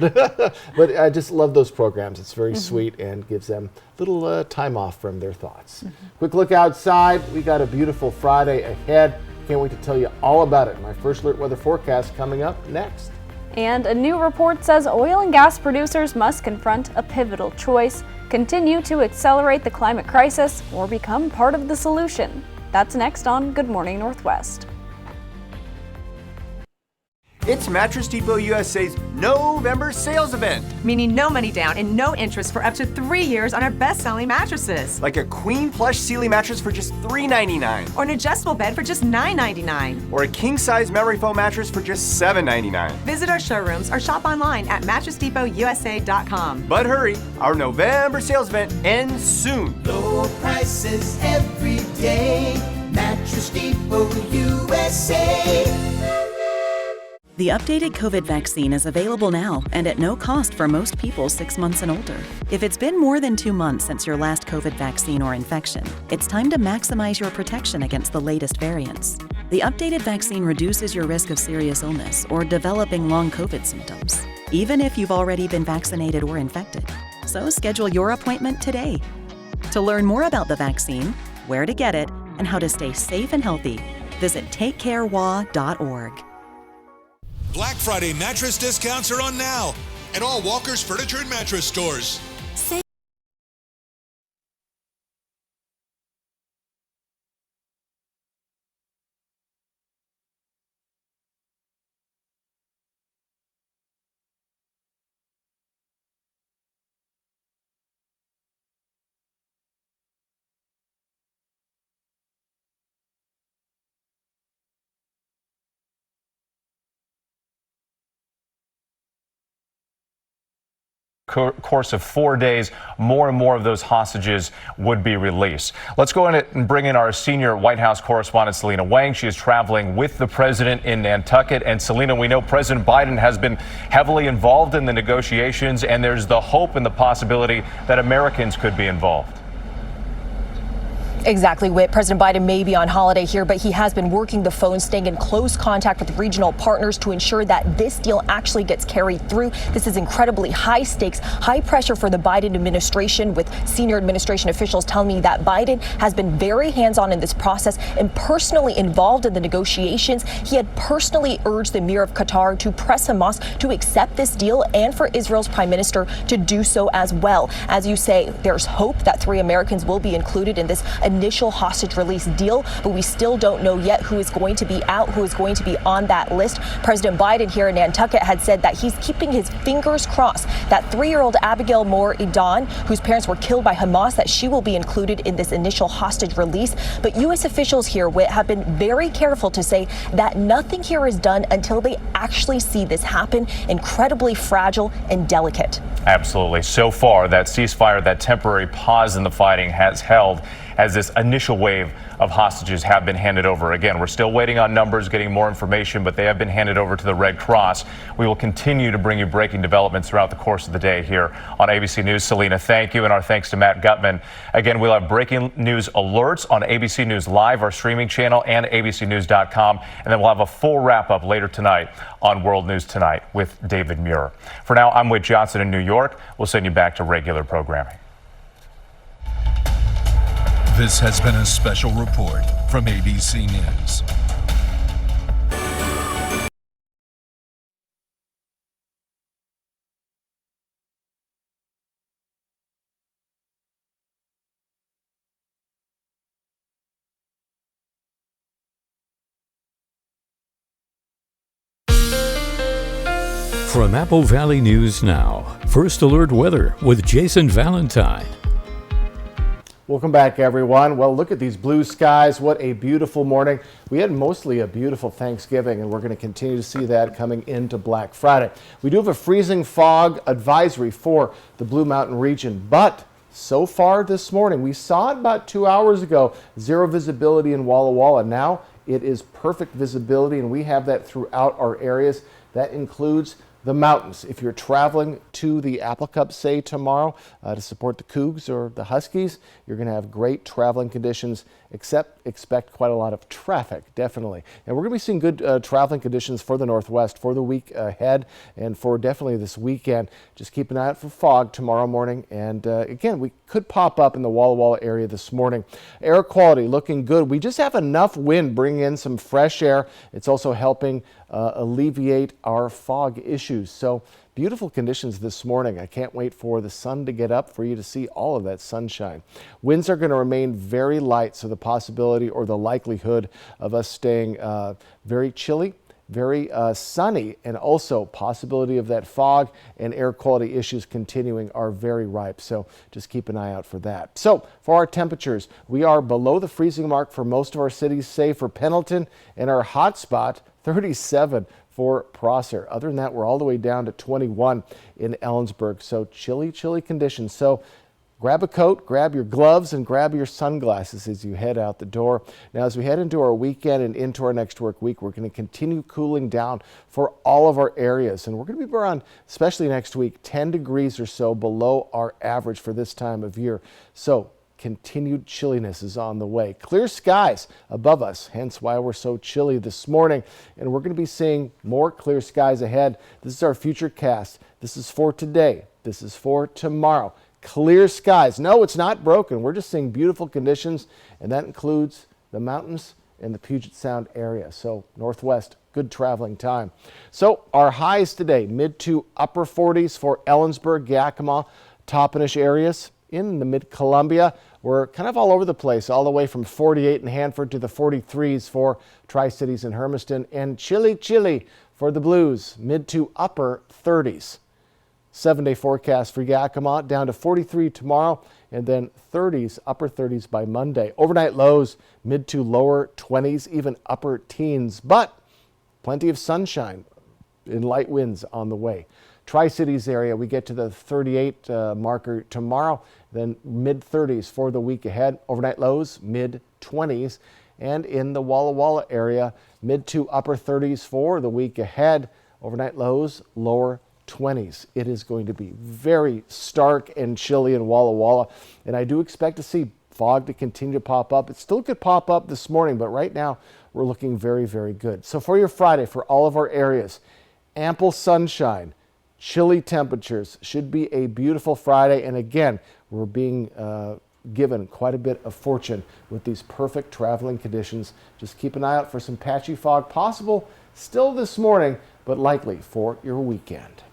But I just love those programs. It's very sweet and gives them a little time off from their thoughts. Quick look outside. We got a beautiful Friday ahead. Can't wait to tell you all about it. My First Alert weather forecast coming up next. And a new report says oil and gas producers must confront a pivotal choice: continue to accelerate the climate crisis or become part of the solution. That's next on Good Morning Northwest. It's Mattress Depot USA's November sales event. Meaning no money down and no interest for up to 3 years on our best-selling mattresses. Like a queen plush Sealy mattress for just $3.99. Or an adjustable bed for just $9.99. Or a king-size memory foam mattress for just $7.99. Visit our showrooms or shop online at MattressDepotUSA.com. But hurry, our November sales event ends soon. Low prices every day. Mattress Depot USA. The updated COVID vaccine is available now and at no cost for most people 6 months and older. If it's been more than 2 months since your last COVID vaccine or infection, it's time to maximize your protection against the latest variants. The updated vaccine reduces your risk of serious illness or developing long COVID symptoms. even if you've already been vaccinated or infected. So schedule your appointment today. To learn more about the vaccine, where to get it, and how to stay safe and healthy, visit takecarewa.org. Black Friday mattress discounts are on now at all Walker's Furniture and Mattress stores. Course of 4 days, more and more of those hostages would be released. Let's go in and bring in our senior White House correspondent, Selena Wang. She is traveling with the president in Nantucket. And Selena, we know President Biden has been heavily involved in the negotiations, and there's the hope and the possibility that Americans could be involved. Exactly, Whit. President Biden may be on holiday here, but he has been working the phone, staying in close contact with regional partners to ensure that this deal actually gets carried through. This is incredibly high stakes, high pressure for the Biden administration, with senior administration officials telling me that Biden has been very hands-on in this process and personally involved in the negotiations. He had personally urged the Emir of Qatar to press Hamas to accept this deal and for Israel's prime minister to do so as well. As you say, there's hope that 3 Americans will be included in this initial hostage release deal, but we still don't know yet who is going to be out, who is going to be on that list. President Biden here in Nantucket had said that he's keeping his fingers crossed that 3-year-old Abigail Moore Edan, whose parents were killed by Hamas, that she will be included in this initial hostage release. But U.S. officials here have been very careful to say that nothing here is done until they actually see this happen. Incredibly fragile and delicate. Absolutely. So far, that ceasefire, that temporary pause in the fighting has held as this initial wave of hostages have been handed over. Again, we're still waiting on numbers, getting more information, but they have been handed over to the Red Cross. We will continue to bring you breaking developments throughout the course of the day here on ABC News. Selena, thank you, and our thanks to Matt Gutman. Again, we'll have breaking news alerts on ABC News Live, our streaming channel, and abcnews.com, and then we'll have a full wrap-up later tonight on World News Tonight with David Muir. For now, I'm Whit Johnson in New York. We'll send you back to regular programming. This has been a special report from ABC News. From Apple Valley News Now, First Alert Weather with Jason Valentine. Welcome back, everyone. Well, look at these blue skies. What a beautiful morning. We had mostly a beautiful Thanksgiving, and we're going to continue to see that coming into Black Friday. We do have a freezing fog advisory for the Blue Mountain region, but so far this morning, we saw it about 2 hours ago, 0 visibility in Walla Walla. Now it is perfect visibility, and we have that throughout our areas. That includes the mountains. If you're traveling to the Apple Cup, say tomorrow, to support the Cougs or the Huskies, you're going to have great traveling conditions, except expect quite a lot of traffic, definitely. And we're going to be seeing good traveling conditions for the Northwest for the week ahead and for definitely this weekend. Just keep an eye out for fog tomorrow morning. And again, we could pop up in the Walla Walla area this morning. Air quality looking good. We just have enough wind bringing in some fresh air. It's also helping alleviate our fog issues. So beautiful conditions this morning. I can't wait for the sun to get up for you to see all of that sunshine. Winds are going to remain very light, so the possibility or the likelihood of us staying very chilly, very sunny, and also possibility of that fog and air quality issues continuing are very ripe. So just keep an eye out for that. So for our temperatures, we are below the freezing mark for most of our cities, save for Pendleton and our hot spot, 37 for Prosser. Other than that, we're all the way down to 21 in Ellensburg. So chilly conditions. So grab a coat, grab your gloves, and grab your sunglasses as you head out the door. Now, as we head into our weekend and into our next work week, we're going to continue cooling down for all of our areas. And we're going to be around, especially next week, 10 degrees or so below our average for this time of year. So continued chilliness is on the way. Clear skies above us, hence why we're so chilly this morning. And we're going to be seeing more clear skies ahead. This is our future cast. This is for today. This is for tomorrow. Clear skies. No, it's not broken. We're just seeing beautiful conditions, and that includes the mountains and the Puget Sound area. So northwest, good traveling time. So our highs today, mid to upper 40s for Ellensburg, Yakima, Toppenish areas. In the mid-Columbia, we're kind of all over the place, all the way from 48 in Hanford to the 43s for Tri-Cities and Hermiston, and chilly for the Blues, mid to upper 30s. 7-day forecast for Yakima, down to 43 tomorrow, and then 30s, upper 30s by Monday. Overnight lows, mid to lower 20s, even upper teens, but plenty of sunshine and light winds on the way. Tri-Cities area, we get to the 38 marker tomorrow, then mid-30s for the week ahead. Overnight lows, mid-20s. And in the Walla Walla area, mid to upper 30s for the week ahead. Overnight lows, lower 20s. It is going to be very stark and chilly in Walla Walla, and I do expect to see fog to continue to pop up. It still could pop up this morning, but right now we're looking very, very good. So for your Friday, for all of our areas, ample sunshine, chilly temperatures, should be a beautiful Friday. And again, we're being given quite a bit of fortune with these perfect traveling conditions. Just keep an eye out for some patchy fog possible still this morning, but likely for your weekend.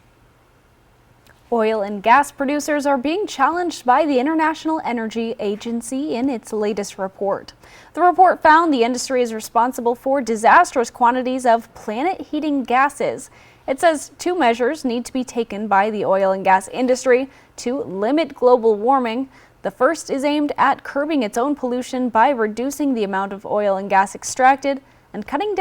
Oil and gas producers are being challenged by the International Energy Agency in its latest report. The report found the industry is responsible for disastrous quantities of planet-heating gases. It says 2 measures need to be taken by the oil and gas industry to limit global warming. The first is aimed at curbing its own pollution by reducing the amount of oil and gas extracted and cutting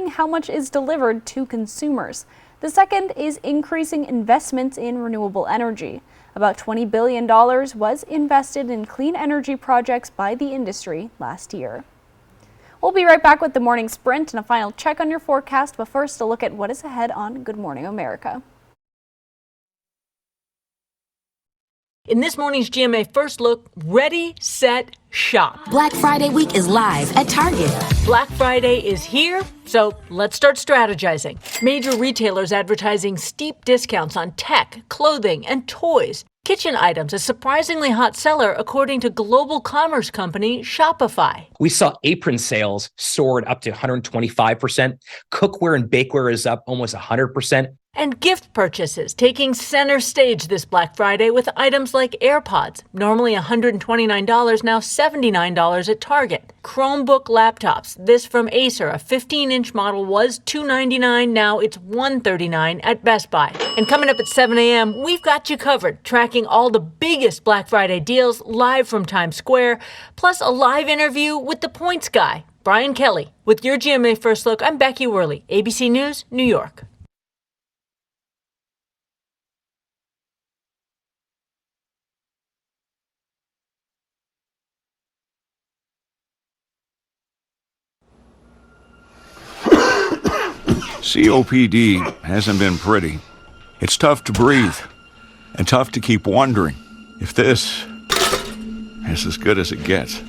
how much is delivered to consumers. The second is increasing investments in renewable energy. About $20 billion was invested in clean energy projects by the industry last year. We'll be right back with the morning sprint and a final check on your forecast, but first a look at what is ahead on Good Morning America. In this morning's GMA First Look, ready, set, shop. Black Friday week is live at Target. Black Friday is here, so let's start strategizing. Major retailers advertising steep discounts on tech, clothing, and toys. Kitchen items, a surprisingly hot seller according to global commerce company Shopify. We saw apron sales soared up to 125%. Cookware and bakeware is up almost 100%. And gift purchases taking center stage this Black Friday with items like AirPods, normally $129, now $79 at Target. Chromebook laptops, this from Acer, a 15-inch model was $299, now it's $139 at Best Buy. And coming up at 7 a.m., we've got you covered, tracking all the biggest Black Friday deals live from Times Square, plus a live interview with the points guy, Brian Kelly. With your GMA First Look, I'm Becky Worley, ABC News, New York. COPD hasn't been pretty. It's tough to breathe and tough to keep wondering if this is as good as it gets.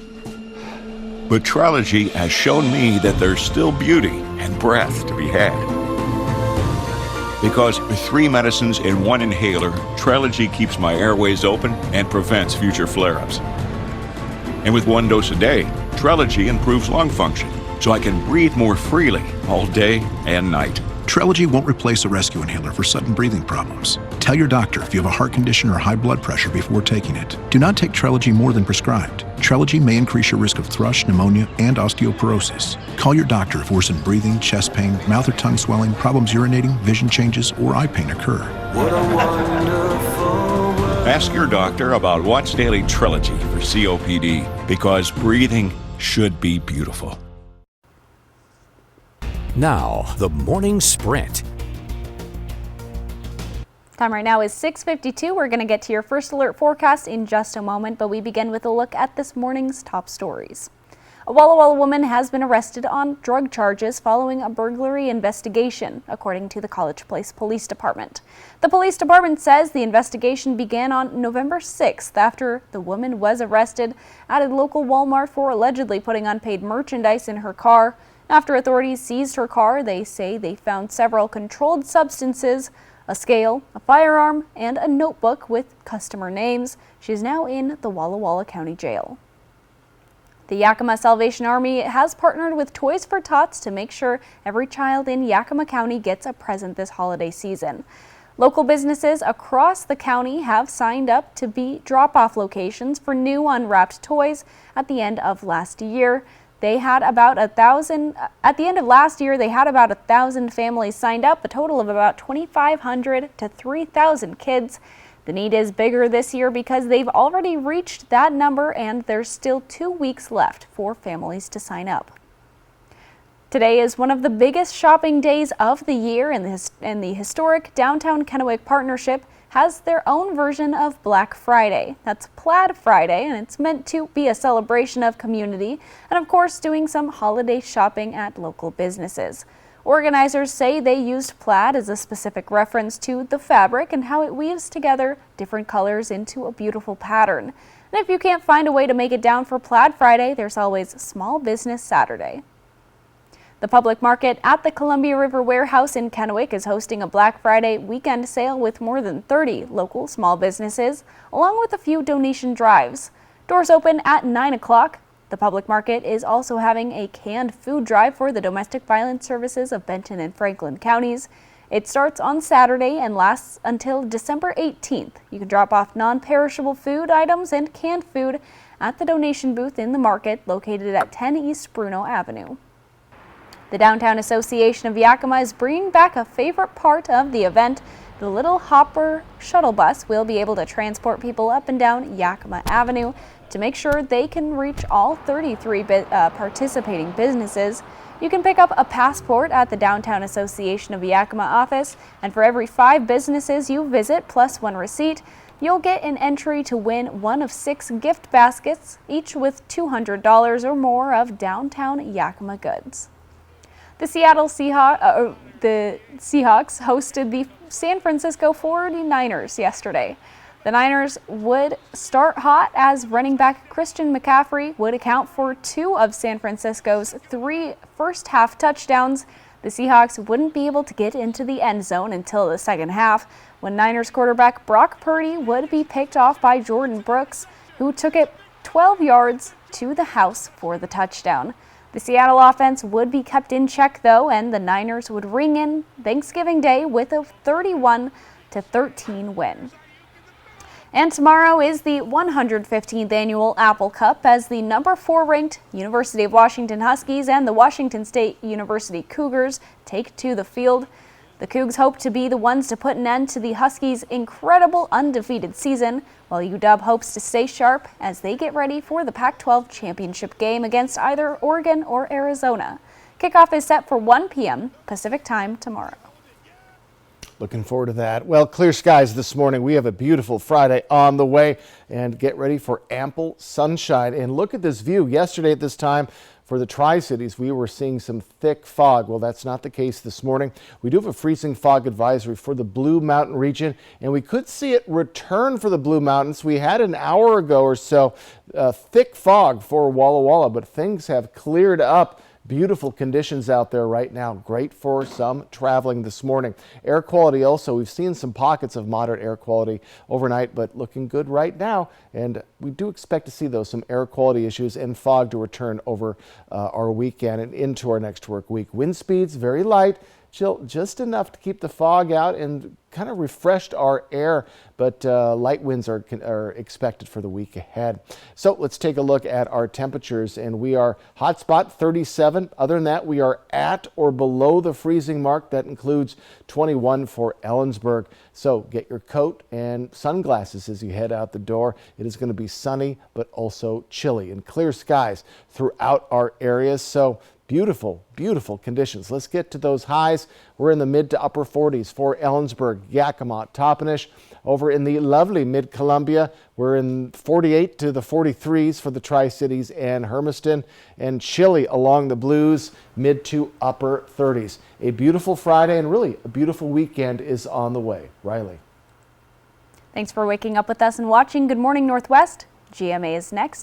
But Trelegy has shown me that there's still beauty and breath to be had. Because with 3 medicines in 1 inhaler, Trelegy keeps my airways open and prevents future flare-ups. And with 1 dose a day, Trelegy improves lung function, so I can breathe more freely all day and night. Trelegy won't replace a rescue inhaler for sudden breathing problems. Tell your doctor if you have a heart condition or high blood pressure before taking it. Do not take Trelegy more than prescribed. Trelegy may increase your risk of thrush, pneumonia, and osteoporosis. Call your doctor if worsened breathing, chest pain, mouth or tongue swelling, problems urinating, vision changes, or eye pain occur. Ask your doctor about Watts Daily Trelegy for COPD, because breathing should be beautiful. Now, the morning sprint. Time right now is 6:52. We're going to get to your first alert forecast in just a moment, but we begin with a look at this morning's top stories. A Walla Walla woman has been arrested on drug charges following a burglary investigation, according to the College Place Police Department. The police department says the investigation began on November 6th after the woman was arrested at a local Walmart for allegedly putting unpaid merchandise in her car. After authorities seized her car, they say they found several controlled substances, a scale, a firearm, and a notebook with customer names. She is now in the Walla Walla County Jail. The Yakima Salvation Army has partnered with Toys for Tots to make sure every child in Yakima County gets a present this holiday season. Local businesses across the county have signed up to be drop-off locations for new unwrapped toys at the end of last year. They had about 1,000, at the end of last year, they had about 1,000 families signed up, a total of about 2,500 to 3,000 kids. The need is bigger this year because they've already reached that number and there's still 2 weeks left for families to sign up. Today is one of the biggest shopping days of the year, and the historic Downtown Kennewick Partnership has their own version of Black Friday. That's Plaid Friday, and it's meant to be a celebration of community and, of course, doing some holiday shopping at local businesses. Organizers say they used plaid as a specific reference to the fabric and how it weaves together different colors into a beautiful pattern. And if you can't find a way to make it down for Plaid Friday, there's always Small Business Saturday. The public market at the Columbia River Warehouse in Kennewick is hosting a Black Friday weekend sale with more than 30 local small businesses, along with a few donation drives. Doors open at 9 o'clock. The public market is also having a canned food drive for the domestic violence services of Benton and Franklin counties. It starts on Saturday and lasts until December 18th. You can drop off non-perishable food items and canned food at the donation booth in the market located at 10 East Bruno Avenue. The Downtown Association of Yakima is bringing back a favorite part of the event. The Little Hopper shuttle bus will be able to transport people up and down Yakima Avenue to make sure they can reach all 33 participating businesses. You can pick up a passport at the Downtown Association of Yakima office, and for every 5 businesses you visit plus 1 receipt, you'll get an entry to win one of 6 gift baskets, each with $200 or more of downtown Yakima goods. The Seahawks hosted the San Francisco 49ers yesterday. The Niners would start hot as running back Christian McCaffrey would account for 2 of San Francisco's 3 first-half touchdowns. The Seahawks wouldn't be able to get into the end zone until the second half, when Niners quarterback Brock Purdy would be picked off by Jordan Brooks, who took it 12 yards to the house for the touchdown. The Seattle offense would be kept in check, though, and the Niners would ring in Thanksgiving Day with a 31-13 win. And tomorrow is the 115th annual Apple Cup as the number 4 ranked University of Washington Huskies and the Washington State University Cougars take to the field. The Cougs hope to be the ones to put an end to the Huskies' incredible undefeated season, while UW hopes to stay sharp as they get ready for the Pac-12 championship game against either Oregon or Arizona. Kickoff is set for 1 p.m. Pacific time tomorrow. Looking forward to that. Well, clear skies this morning. We have a beautiful Friday on the way, and get ready for ample sunshine. And look at this view. Yesterday at this time for the Tri-Cities, we were seeing some thick fog. Well, that's not the case this morning. We do have a freezing fog advisory for the Blue Mountain region, and we could see it return for the Blue Mountains. We had an hour ago or so thick fog for Walla Walla, but things have cleared up. Beautiful conditions out there right now. Great for some traveling this morning. Air quality also, we've seen some pockets of moderate air quality overnight, but looking good right now. And we do expect to see, though, some air quality issues and fog to return over our weekend and into our next work week. Wind speeds very light, chill just enough to keep the fog out and kind of refreshed our air, but light winds are expected for the week ahead. So let's take a look at our temperatures, and we are hot spot 37. Other than that, we are at or below the freezing mark. That includes 21 for Ellensburg. So get your coat and sunglasses as you head out the door. It is going to be sunny, but also chilly, and clear skies throughout our areas. So Beautiful, beautiful conditions. Let's get to those highs. We're in the mid to upper 40s for Ellensburg, Yakima, Toppenish. Over in the lovely mid-Columbia, we're in 48 to the 43s for the Tri-Cities and Hermiston, and chilly along the Blues, mid to upper 30s. A beautiful Friday and really a beautiful weekend is on the way. Riley. Thanks for waking up with us and watching Good Morning Northwest. GMA is next.